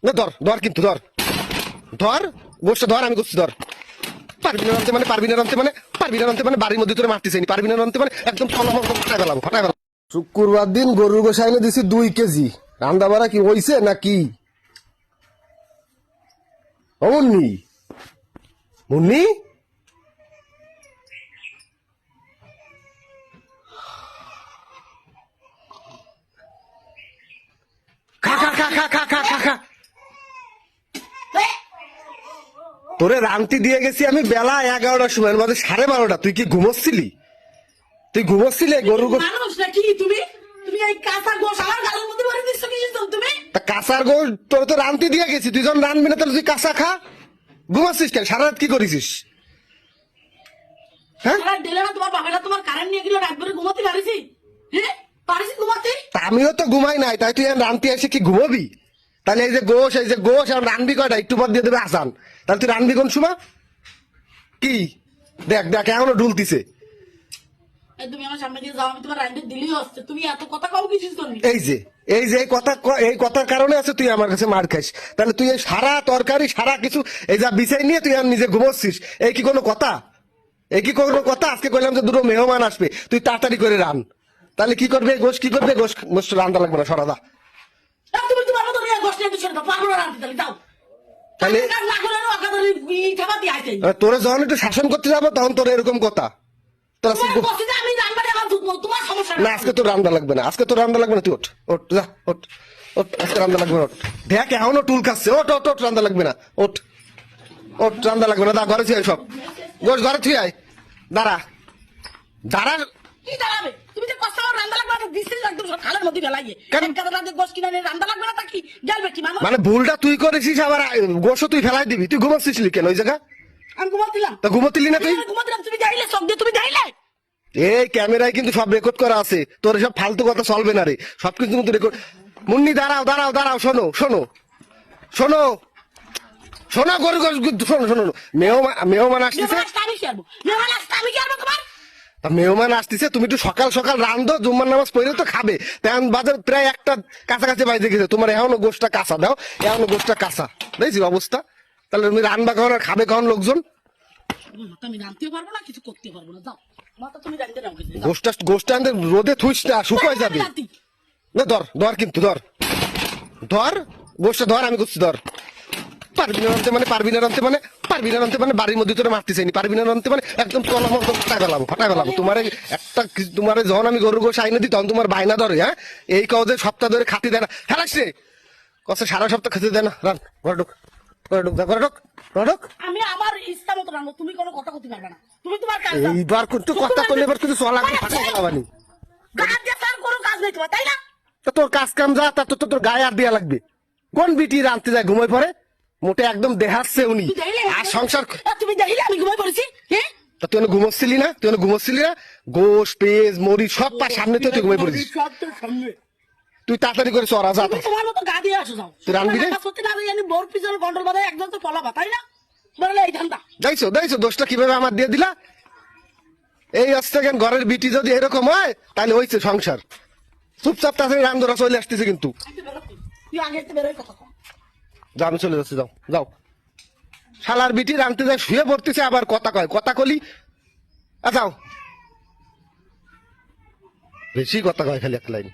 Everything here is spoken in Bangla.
না ধর ধর কিন্তু ধর ধর গোষ্ঠটা ধর, আমি করছি ধর। পারবি না রানতে মানে পারবি না রানতে মানে পারবি না রানতে মানে বাড়ির মধ্যে তোরে মারতেছি, পারবি না রানতে মানে একদম ফাটাই ফেলাবো ফাটাই ফেলাবো। শুক্রবার দিন গরুর গোশে এনে দিছি 2 কেজি, রান্না বাড়া কি হইছে নাকি? ও মুন্নি, মুন্নি খা খা খা খা খা খা খা খা। তোরে রান্তি দিয়ে গেছি আমি বেলা 11টার সময়, মাঝে 12:30। তুই কি ঘুমোচ্ছিলি? তুই ঘুমোচ্ছিলি গরুর গোশ? মানুষ নাকি তুমি? তুমি এই কাঁচা গোশ আমার গালের মধ্যে ভরে দিচ্ছ কি তুমি? তা কাঁচার গোশ তোর তো রান্তি দিয়ে গেছি, তুই যখন রানবি না তাহলে তুই কাঁচা খা। ঘুমাচ্ছিস কেন? সারা রাত কি করেছিস? হ্যাঁ, সারা দিলে না তোমার বাবাটা তোমার কারেন্ট নিয়ে গেল, রাত ভরে ঘুমাতে পারিছি? হ্যাঁ পারিছি ঘুমাতে? তা আমিও তো ঘুমাই নাই, তাই তুই রান্তি এসে কি ঘুমাবি? তাহলে এই যে গোশ আর রানবি কয়টা? একটু পর দিয়ে দেবে আসান। তাহলে তুই রানবি কোন সময়? কি দেখ দেখ এখনো ঢুলতিছে। এই তুমি আমার সামনে দিয়ে যাও, আমি তোমার রাইন্ডে দিলেই হচ্ছে। তুমি এত কথা কাউ কিছু করনি। এই কথা এই কথার কারণে আছে তুই আমার কাছে মার খাইস। তাহলে তুই এই সারা তরকারি সারা কিছু এই যা বিছাই নিয়ে তুই আর নিজে ঘুমোচ্ছিস, এই কি কোনো কথা? এই কি কোনো কথা? আজকে কইলাম যে দুটো মেহমান আসবে, তুই তাড়াতাড়ি করে রান। তাহলে কি করবে গোশ? কি করবে গোশ? গোশ রান্না লাগবে না, সরাদা। তুমি তোমার মতো নিয়ে গোশ নিয়ে দুশো পারবো না রাখতে, তাহলে যাও। তাহলে না করে অকাদলি ঠাবা দিয়ে আইছে। তোরে যখন একটু শাসন করতে যাবো তখন তোর এরকম কথা। তোর আজকে তোমার বসে যে আমি রান্নারে আমার ঢুকবো, তোমার সমস্যা না, আজকে তোর রান্না লাগবে না, আজকে তোর রান্না লাগবে না। তুই ওঠ ওঠ যা ওঠ ওঠ, আজকে রান্না লাগবে না। ওঠ দেখ এখনো টুল খাচ্ছে। ওঠ ওঠ ওঠ, রান্না লাগবে না। ওঠ ওঠ, রান্না লাগবে না। দা ঘরে থুই আয় সব গোশ, ঘরে থুই আয়। দাঁড়া দাঁড়া। কি দাঁড়াবে? তুমি যে কষ্ট করে রান্না লাগবে না দিছিস একদম সব খালের মধ্যে ফেলাইয়ে। কেন? এক কাদা রাতে গোশ কিনে এনে রান্না লাগবে না তা কি গেলবে কি মানুষ? মানে ভুলটা তুই করেছিস, আবার গোশও তুই ফেলাই দিবি। তুই ঘুমাচ্ছিসলি কেন ওই জায়গা? আমি ঘুমাতিলাম। তা ঘুমোতিলি না তুই? ঘুমাতিলাম, তুমি যাইলে সব দিয়ে তুমি যাইলে। এই ক্যামেরায় কিন্তু সব রেকর্ড করা আছে, তোর সব ফালতু কথা চলবে না রে, সবকিছু কিন্তু রেকর্ড। মুন্নি দাঁড়াও দাঁড়াও দাঁড়াও, শোনো শোনো শোনো শোনো গরু গোশ, শোনো শোনো। মেহমান আসতেছে। আমি কি করবো? মেহমান আসতে আমি কি করবো তোমার? তা মেহমান আসতেছে, তুমি একটু সকাল সকাল রান্ধো, জুম্মার নামাজ পড়ে তো খাবে। তেমন বাজার প্রায় একটা কাছাকাছি বাজে গেছে, তোমার এখনো গোশটা কাঁচা দাও, এখনো গোশটা কাঁচা দেখছি অবস্থা। তাহলে তুমি রান্না কখন আর খাবে কখন লোকজন? মাথা আমি রাঁধতেও পারবো না, কিছু করতে পারবো না। যাও মাথা তুমি রাঁধতে নাও কিছু। গোশটা আনতে রোদে থুইস না, শুকায় যাবে। না ধর ধর কিন্তু ধর ধর গোশটা ধর, আমি করছি ধর। পারবি না রানতে মানে পারবি না রানতে মানে পারবি না রানতে মানে বাড়ির মধ্যে তোরে মারতেছি, পারবি না রানতে মানে একদম ফাটাই ফেলাবো ফাটাই ফেলাবো। তোমার তোমার যখন আমি গরুর গোশ আইনে দিই তখন তোমার বায়না ধরে। হ্যাঁ, এই কাউ যে সপ্তাহ ধরে খাতি দেয় না, ফেলাস রে কষ্ট, সারা সপ্তাহ খেতে দেয় না। রান ঘরে ঢুক, ঘরে ঢুক, ঘরে ঢুক, ঘরে ঢুক। আমি আমার ইচ্ছা মতো রান্না, তুমি কোনো কথা করতে পারবে না। তুমি তোমার কাজ দাও। এইবার কিন্তু কথা করলে এবার কিন্তু চলা ফাটাই ফেলাবানি। কাজ যে তার কোনো কাজ নেই তোমার, তাই না? তা তোর কাজ কাম যা, তা তোর গায়ে আর দেয়া লাগবে। কোন বিটি রানতে যায় ঘুমাই পড়ে, মোটে একদম দেহাচ্ছে উনি। তুমি দেখলে আর সংসার তুমি দেখলে আমি ঘুমাই পড়েছি? হ্যাঁ তা তুই ঘুমোচ্ছিলি না? তুই ঘুমোচ্ছিলি না? গোশ পেঁয়াজ মরিচ সব পা সামনে তো তুই ঘুমাই পড়েছিস। সব তোর সামনে। তুই তাড়াতাড়ি করে চড়া যা। তুমি তোমার মতো গা দিয়ে আসো, যাও। তুই রানবি রে? সত্যি না জানি বোর পিছনে কন্ট্রোল বাঁধায় একদম তো পলাবা, তাই না? বলে এই ধান্দা। দেখছো দোষটা কিভাবে আমার দিয়ে দিলা? এই আসতে কেন ঘরের বিটি যদি এরকম হয় তাহলে হয়েছে সংসার। চুপচাপ তাড়াতাড়ি রান ধরা চলে আসতেছে কিন্তু। তুই আগে একটু বেরোয় কথা কম। যাও, আমি চলে যাচ্ছি, যাও যাও। শালার বিটি রানতে যায় শুয়ে পড়তেছে, আবার কথা কয়, কথা কলি যাও। বেশি কথা কয় খালি এক লাইন।